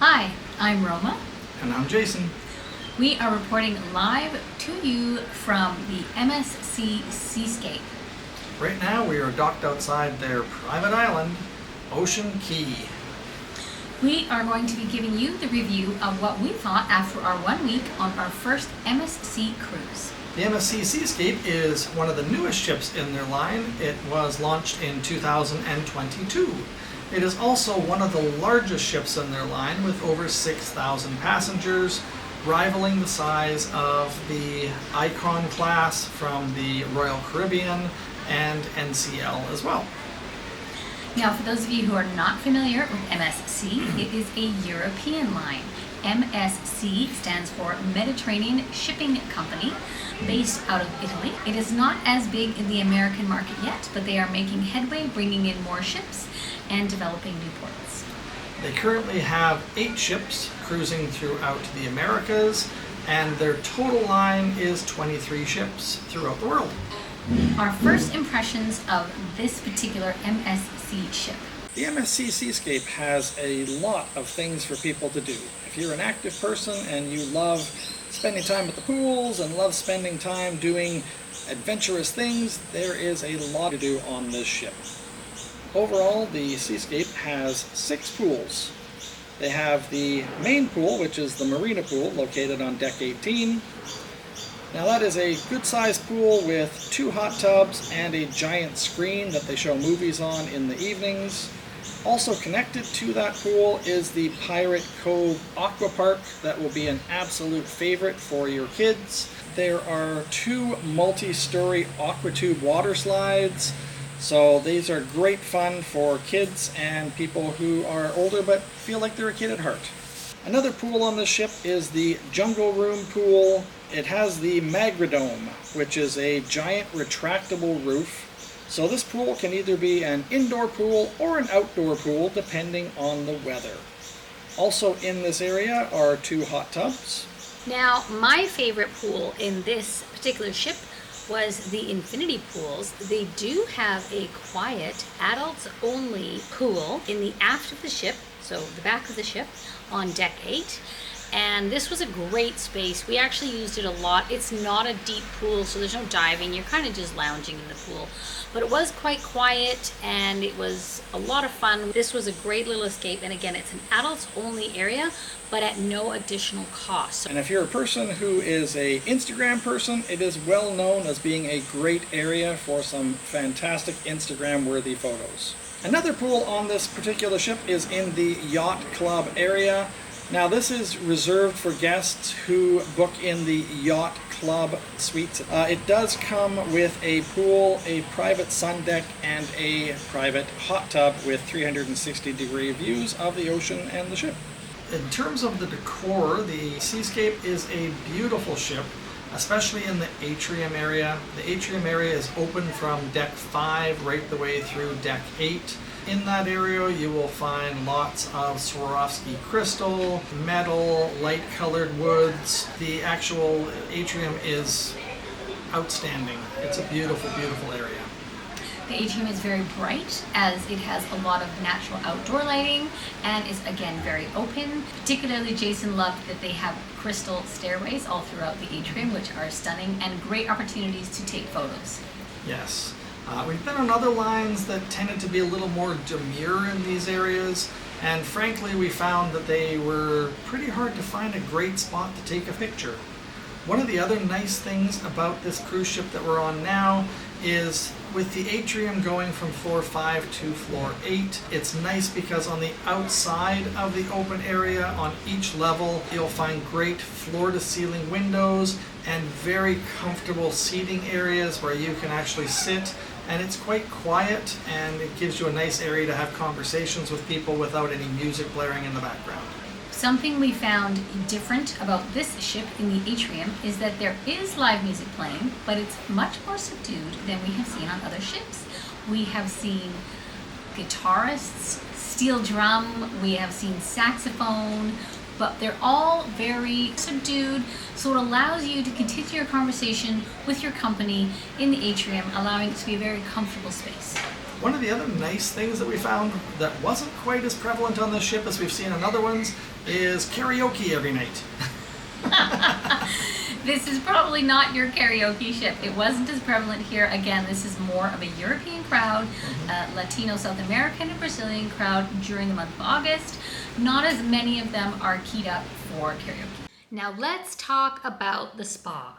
Hi, I'm Roma. And I'm Jason. We are reporting live to you from the MSC Seascape. Right now we are docked outside their private island, Ocean Key. We are going to be giving you the review of what we thought after our 1 week on our first MSC cruise. The MSC Seascape is one of the newest ships in their line. It was launched in 2022. It is also one of the largest ships in their line with over 6,000 passengers, rivaling the size of the Icon class from the Royal Caribbean and NCL as well. Now, for those of you who are not familiar with MSC, it is a European line. MSC stands for Mediterranean Shipping Company, based out of Italy. It is not as big in the American market yet, but they are making headway, bringing in more ships and developing new ports. They currently have 8 ships cruising throughout the Americas, and their total line is 23 ships throughout the world. Our first impressions of this particular MSC ship. The MSC Seascape has a lot of things for people to do. If you're an active person and you love spending time at the pools and love spending time doing adventurous things, there is a lot to do on this ship. Overall, the Seascape has 6 pools. They have the main pool, which is the marina pool, located on deck 18. Now that is a good-sized pool with 2 hot tubs and a giant screen that they show movies on in the evenings. Also connected to that pool is the Pirate Cove Aqua Park that will be an absolute favorite for your kids. There are 2 multi-story aqua tube water slides, so these are great fun for kids and people who are older but feel like they're a kid at heart. Another pool on this ship is the Jungle Room pool. It has the Magradome, which is a giant retractable roof. So this pool can either be an indoor pool or an outdoor pool, depending on the weather. Also in this area are 2 hot tubs. Now, my favorite pool in this particular ship was the infinity pools. They do have a quiet, adults-only pool in the aft of the ship, so the back of the ship, on deck 8. And this was a great space. We actually used it a lot. It's not a deep pool, so there's no diving. You're kind of just lounging in the pool. But it was quite quiet, and it was a lot of fun. This was a great little escape, and again, it's an adults-only area, but at no additional cost. And if you're a person who is a Instagram person, it is well known as being a great area for some fantastic Instagram-worthy photos. Another pool on this particular ship is in the yacht club area. Now this is reserved for guests who book in the yacht club suites. It does come with a pool, a private sun deck, and a private hot tub with 360-degree views of the ocean and the ship. In terms of the decor, the Seascape is a beautiful ship, especially in the atrium area. The atrium area is open from deck 5 right the way through deck 8. In that area you will find lots of Swarovski crystal, metal, light-colored woods. The actual atrium is outstanding. It's a beautiful, beautiful area. The atrium is very bright, as it has a lot of natural outdoor lighting and is again very open. Particularly, Jason loved that they have crystal stairways all throughout the atrium, which are stunning and great opportunities to take photos. Yes. We've been on other lines that tended to be a little more demure in these areas, and frankly we found that they were pretty hard to find a great spot to take a picture. One of the other nice things about this cruise ship that we're on now is with the atrium going from floor 5 to floor 8, it's nice because on the outside of the open area on each level you'll find great floor-to-ceiling windows and very comfortable seating areas where you can actually sit, and it's quite quiet and it gives you a nice area to have conversations with people without any music blaring in the background. Something we found different about this ship in the atrium is that there is live music playing, but it's much more subdued than we have seen on other ships. We have seen guitarists, steel drum, we have seen saxophone, but they're all very subdued, so it allows you to continue your conversation with your company in the atrium, allowing it to be a very comfortable space. One of the other nice things that we found that wasn't quite as prevalent on this ship as we've seen on other ones is karaoke every night. This is probably not your karaoke ship. It wasn't as prevalent here. Again, this is more of a European crowd, Latino, South American, and Brazilian crowd during the month of August. Not as many of them are keyed up for karaoke. Now let's talk about the spa.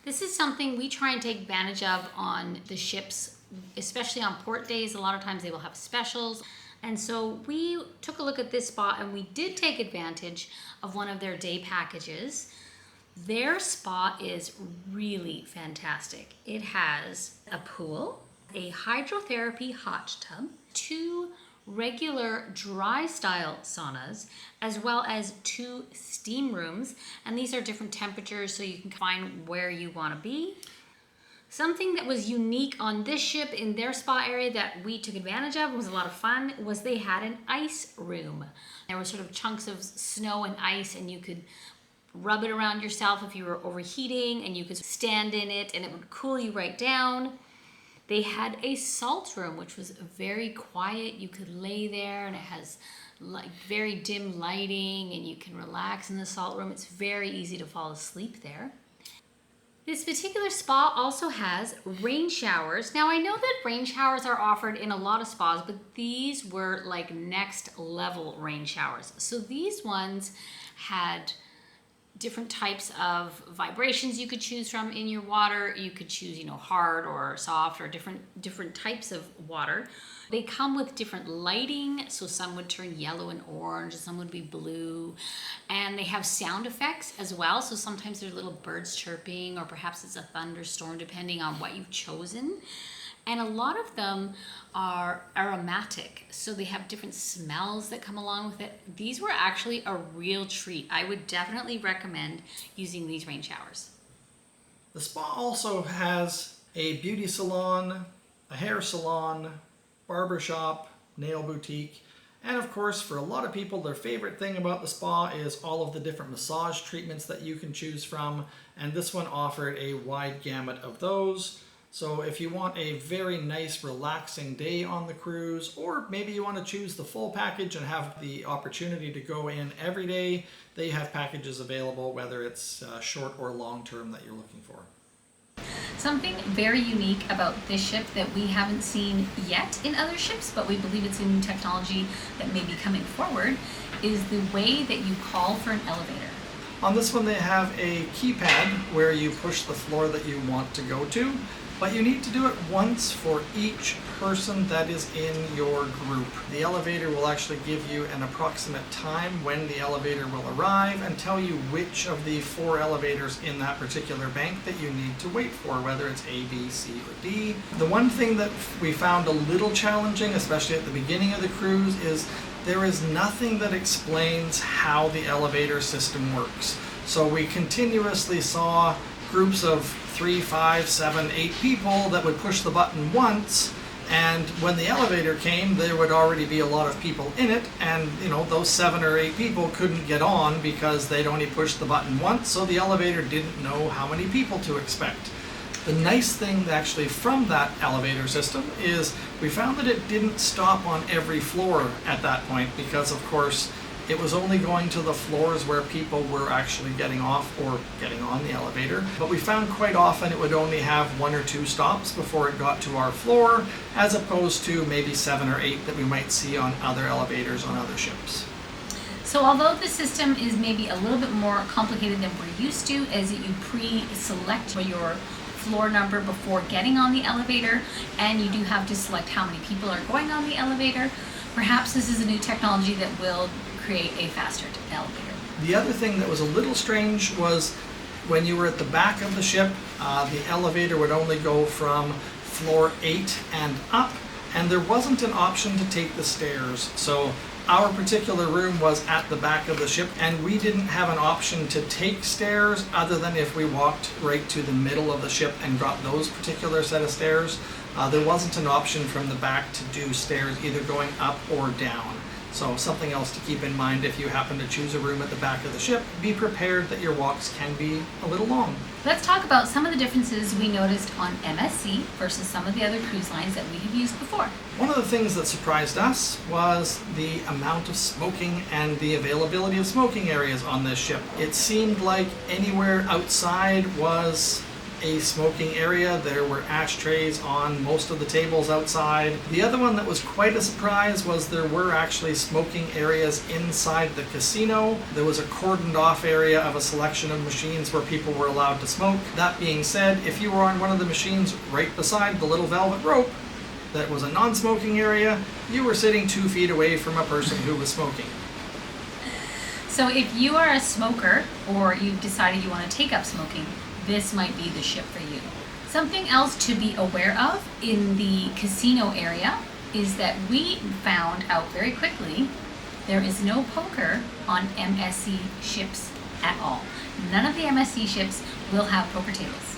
This is something we try and take advantage of on the ships, especially on port days. A lot of times they will have specials. And so we took a look at this spa and we did take advantage of one of their day packages. Their spa is really fantastic. It has a pool, a hydrotherapy hot tub, 2 regular dry style saunas, as well as 2 steam rooms. And these are different temperatures so you can find where you want to be. Something that was unique on this ship in their spa area that we took advantage of, was a lot of fun, was they had an ice room. There were sort of chunks of snow and ice and you could rub it around yourself if you were overheating, and you could stand in it and it would cool you right down. They had a salt room, which was very quiet. You could lay there and it has like very dim lighting and you can relax in the salt room. It's very easy to fall asleep there. This particular spa also has rain showers. Now I know that rain showers are offered in a lot of spas, but these were like next level rain showers. So these ones had different types of vibrations you could choose from in your water. You could choose, hard or soft or different types of water. They come with different lighting, so some would turn yellow and orange, some would be blue, and they have sound effects as well. So sometimes there's little birds chirping, or perhaps it's a thunderstorm, depending on what you've chosen. And a lot of them are aromatic, so they have different smells that come along with it. These were actually a real treat. I would definitely recommend using these rain showers. The spa also has a beauty salon, a hair salon, barber shop, nail boutique, and of course, for a lot of people, their favorite thing about the spa is all of the different massage treatments that you can choose from, and this one offered a wide gamut of those. So if you want a very nice, relaxing day on the cruise, or maybe you want to choose the full package and have the opportunity to go in every day, they have packages available, whether it's short or long term that you're looking for. Something very unique about this ship that we haven't seen yet in other ships, but we believe it's a new technology that may be coming forward, is the way that you call for an elevator. On this one, they have a keypad where you push the floor that you want to go to, but you need to do it once for each person that is in your group. The elevator will actually give you an approximate time when the elevator will arrive and tell you which of the 4 elevators in that particular bank that you need to wait for, whether it's A, B, C, or D. The one thing that we found a little challenging, especially at the beginning of the cruise, is there is nothing that explains how the elevator system works. So we continuously saw groups of 3, 5, 7, 8 people that would push the button once, and when the elevator came, there would already be a lot of people in it, and those 7 or 8 people couldn't get on because they'd only pushed the button once, so the elevator didn't know how many people to expect. The nice thing actually from that elevator system is we found that it didn't stop on every floor at that point, because of course it was only going to the floors where people were actually getting off or getting on the elevator. But we found quite often it would only have 1 or 2 stops before it got to our floor, as opposed to maybe 7 or 8 that we might see on other elevators on other ships. So although the system is maybe a little bit more complicated than we're used to, as you pre-select your floor number before getting on the elevator, and you do have to select how many people are going on the elevator, perhaps this is a new technology that will create a faster elevator. The other thing that was a little strange was when you were at the back of the ship, the elevator would only go from floor 8 and up, and there wasn't an option to take the stairs. So our particular room was at the back of the ship, and we didn't have an option to take stairs other than if we walked right to the middle of the ship and got those particular set of stairs. There wasn't an option from the back to do stairs either going up or down. So something else to keep in mind if you happen to choose a room at the back of the ship, be prepared that your walks can be a little long. Let's talk about some of the differences we noticed on MSC versus some of the other cruise lines that we have used before. One of the things that surprised us was the amount of smoking and the availability of smoking areas on this ship. It seemed like anywhere outside was a smoking area. There were ashtrays on most of the tables outside. The other one that was quite a surprise was there were actually smoking areas inside the casino. There was a cordoned off area of a selection of machines where people were allowed to smoke. That being said, if you were on one of the machines right beside the little velvet rope that was a non-smoking area, you were sitting 2 feet away from a person who was smoking. So if you are a smoker or you've decided you want to take up smoking, this might be the ship for you. Something else to be aware of in the casino area is that we found out very quickly there is no poker on MSC ships at all. None of the MSC ships will have poker tables.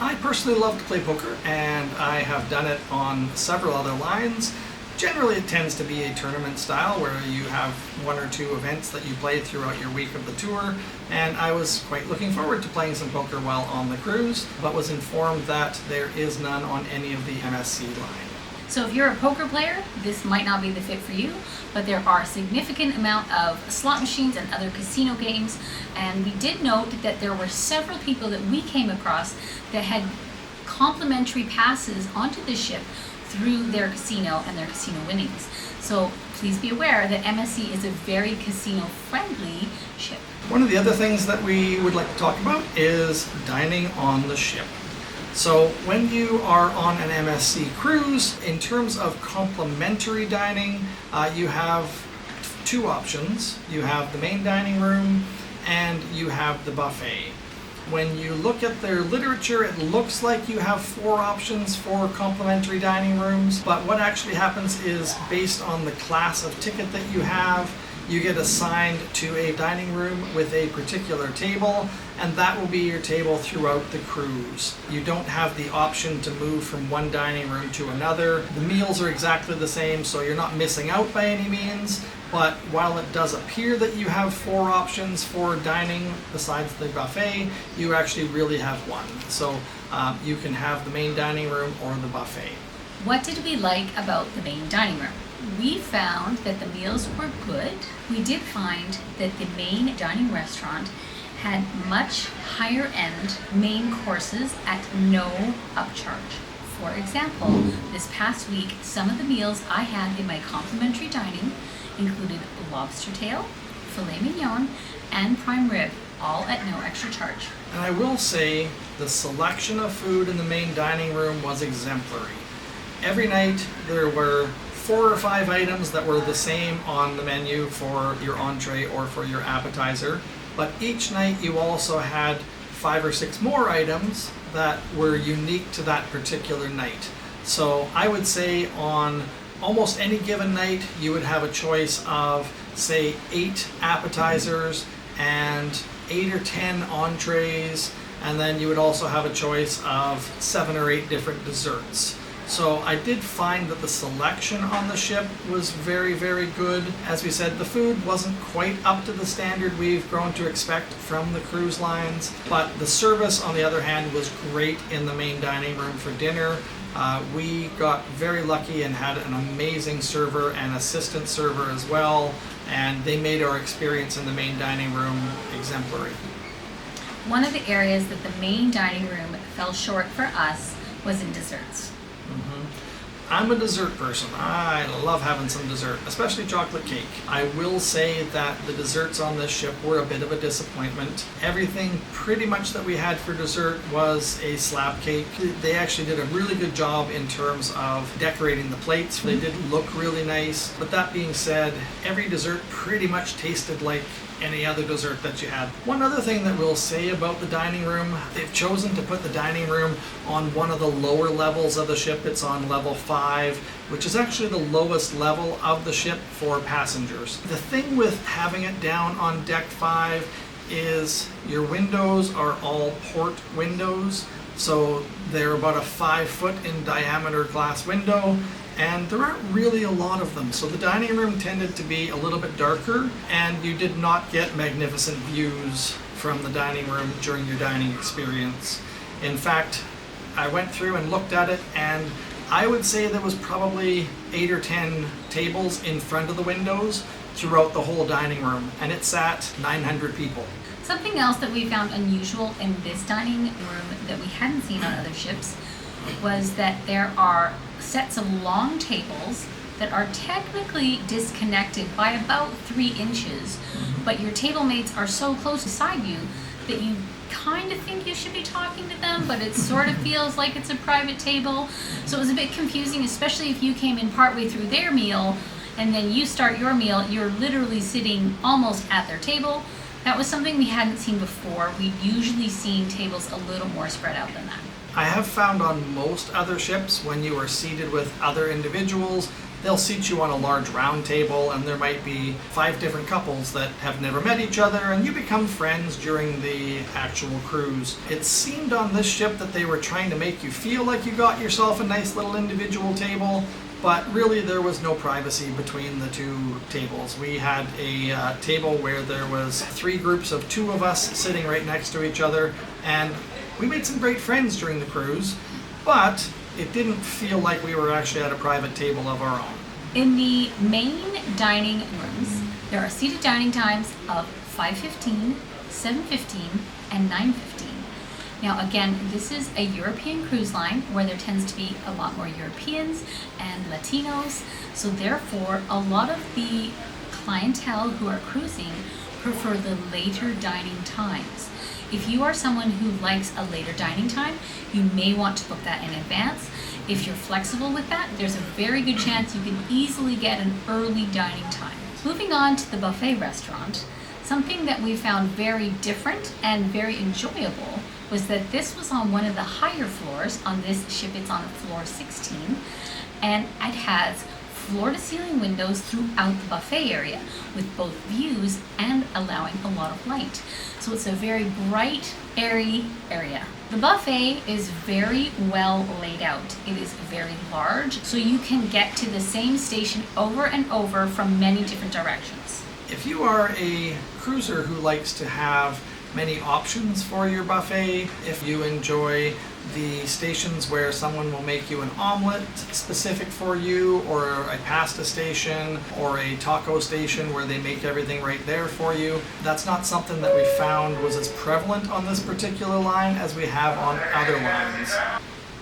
I personally love to play poker, and I have done it on several other lines. Generally, it tends to be a tournament style where you have 1 or 2 events that you play throughout your week of the tour, and I was quite looking forward to playing some poker while on the cruise, but was informed that there is none on any of the MSC line. So if you're a poker player, this might not be the fit for you, but there are a significant amount of slot machines and other casino games, and we did note that there were several people that we came across that had complimentary passes onto the ship through their casino and their casino winnings. So please be aware that MSC is a very casino-friendly ship. One of the other things that we would like to talk about is dining on the ship. So when you are on an MSC cruise, in terms of complimentary dining, you have 2 options. You have the main dining room and you have the buffet. When you look at their literature, it looks like you have 4 options for complimentary dining rooms, but what actually happens is based on the class of ticket that you have, you get assigned to a dining room with a particular table, and that will be your table throughout the cruise. You don't have the option to move from one dining room to another. The meals are exactly the same, so you're not missing out by any means. But while it does appear that you have 4 options for dining besides the buffet, you actually really have 1. So you can have the main dining room or the buffet. What did we like about the main dining room? We found that the meals were good. We did find that the main dining restaurant had much higher end main courses at no upcharge. For example, this past week, some of the meals I had in my complimentary dining included lobster tail, filet mignon, and prime rib, all at no extra charge. And I will say the selection of food in the main dining room was exemplary. Every night there were 4 or 5 items that were the same on the menu for your entree or for your appetizer, but each night you also had 5 or 6 more items that were unique to that particular night. So I would say on almost any given night you would have a choice of, say, 8 appetizers and 8 or 10 entrees, and then you would also have a choice of 7 or 8 different desserts. So I did find that the selection on the ship was very, very good. As we said, the food wasn't quite up to the standard we've grown to expect from the cruise lines, but the service, on the other hand, was great in the main dining room for dinner. We got very lucky and had an amazing server and assistant server as well, and they made our experience in the main dining room exemplary. One of the areas that the main dining room fell short for us was in desserts. I'm a dessert person. I love having some dessert, especially chocolate cake. I will say that the desserts on this ship were a bit of a disappointment. Everything pretty much that we had for dessert was a slab cake. They actually did a really good job in terms of decorating the plates. They did look really nice. But that being said, every dessert pretty much tasted like any other dessert that you had. One other thing that we'll say about the dining room, they've chosen to put the dining room on one of the lower levels of the ship. It's on level 5, which is actually the lowest level of the ship for passengers. The thing with having it down on deck 5 is your windows are all port windows. So they're about a 5 foot in diameter glass window, and there aren't really a lot of them. So the dining room tended to be a little bit darker, and you did not get magnificent views from the dining room during your dining experience. In fact, I went through and looked at it, and I would say there was probably 8 or 10 tables in front of the windows throughout the whole dining room, and it sat 900 people. Something else that we found unusual in this dining room that we hadn't seen on other ships was that there are sets of long tables that are technically disconnected by about 3 inches, but your table mates are so close beside you that you kind of think you should be talking to them, but it sort of feels like it's a private table. So it was a bit confusing, especially if you came in partway through their meal and then you start your meal, you're literally sitting almost at their table. That was something we hadn't seen before. We'd usually seen tables a little more spread out than that. I have found on most other ships, when you are seated with other individuals, they'll seat you on a large round table, and there might be 5 different couples that have never met each other, and you become friends during the actual cruise. It seemed on this ship that they were trying to make you feel like you got yourself a nice little individual table, but really there was no privacy between the 2 tables. We had a table where there was 3 groups of 2 of us sitting right next to each other, and we made some great friends during the cruise, but it didn't feel like we were actually at a private table of our own. In the main dining rooms, there are seated dining times of 5:15, 7:15, and 9:15. Now again, this is a European cruise line where there tends to be a lot more Europeans and Latinos, so therefore a lot of the clientele who are cruising prefer the later dining times. If you are someone who likes a later dining time, you may want to book that in advance. If you're flexible with that, there's a very good chance you can easily get an early dining time. Moving on to the buffet restaurant, something that we found very different and very enjoyable was that this was on one of the higher floors. On this ship, it's on floor 16, and it has floor-to-ceiling windows throughout the buffet area with both views and allowing a lot of light. So it's a very bright, airy area. The buffet is very well laid out. It is very large, so you can get to the same station over and over from many different directions. If you are a cruiser who likes to have many options for your buffet, if you enjoy the stations where someone will make you an omelet specific for you, or a pasta station, or a taco station where they make everything right there for you, that's not something that we found was as prevalent on this particular line as we have on other lines.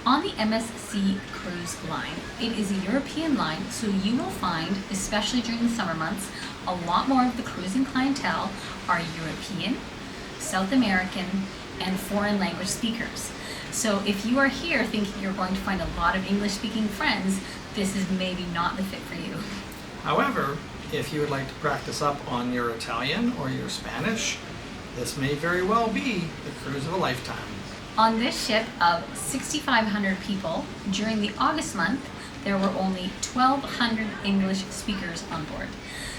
On the MSC cruise line, it is a European line, so you will find, especially during the summer months, a lot more of the cruising clientele are European, South American, and foreign language speakers. So if you are here thinking you're going to find a lot of English-speaking friends, this is maybe not the fit for you. However, if you would like to practice up on your Italian or your Spanish, this may very well be the cruise of a lifetime. On this ship of 6,500 people, during the August month, there were only 1,200 English speakers on board.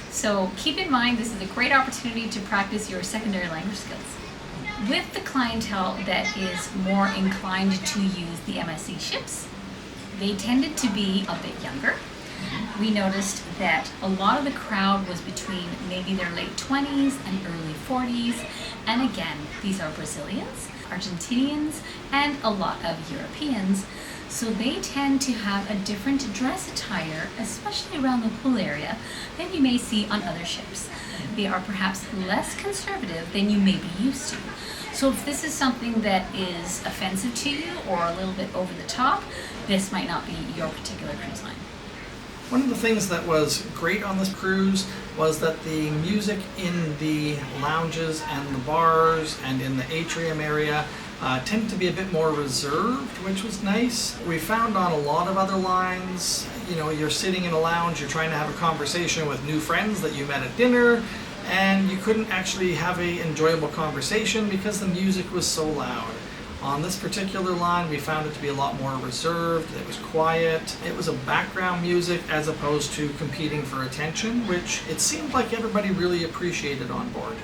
So keep in mind, this is a great opportunity to practice your secondary language skills. With the clientele that is more inclined to use the MSC ships, they tended to be a bit younger. We noticed that a lot of the crowd was between maybe their late 20s and early 40s. And again, these are Brazilians, Argentinians, and a lot of Europeans. So they tend to have a different dress attire, especially around the pool area, than you may see on other ships. They are perhaps less conservative than you may be used to. So if this is something that is offensive to you or a little bit over the top, this might not be your particular cruise line. One of the things that was great on this cruise was that the music in the lounges and the bars and in the atrium area tended to be a bit more reserved, which was nice. We found on a lot of other lines, you know, you're sitting in a lounge, you're trying to have a conversation with new friends that you met at dinner, and you couldn't actually have an enjoyable conversation because the music was so loud. On this particular line, we found it to be a lot more reserved. It was quiet. It was a background music as opposed to competing for attention, which it seemed like everybody really appreciated on board.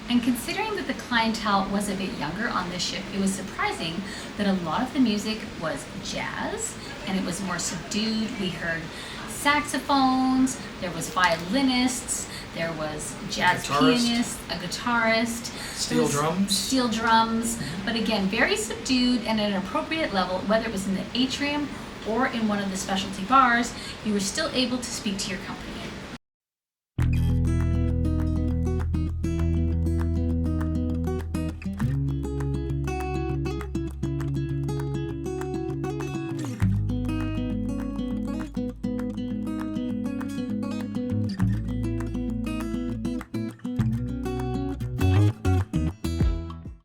And considering that the clientele was a bit younger on this ship, it was surprising that a lot of the music was jazz and it was more subdued. We heard saxophones, there was violinists, there was jazz pianist, a guitarist, steel drums, but again, very subdued and at an appropriate level, whether it was in the atrium or in one of the specialty bars, you were still able to speak to your company.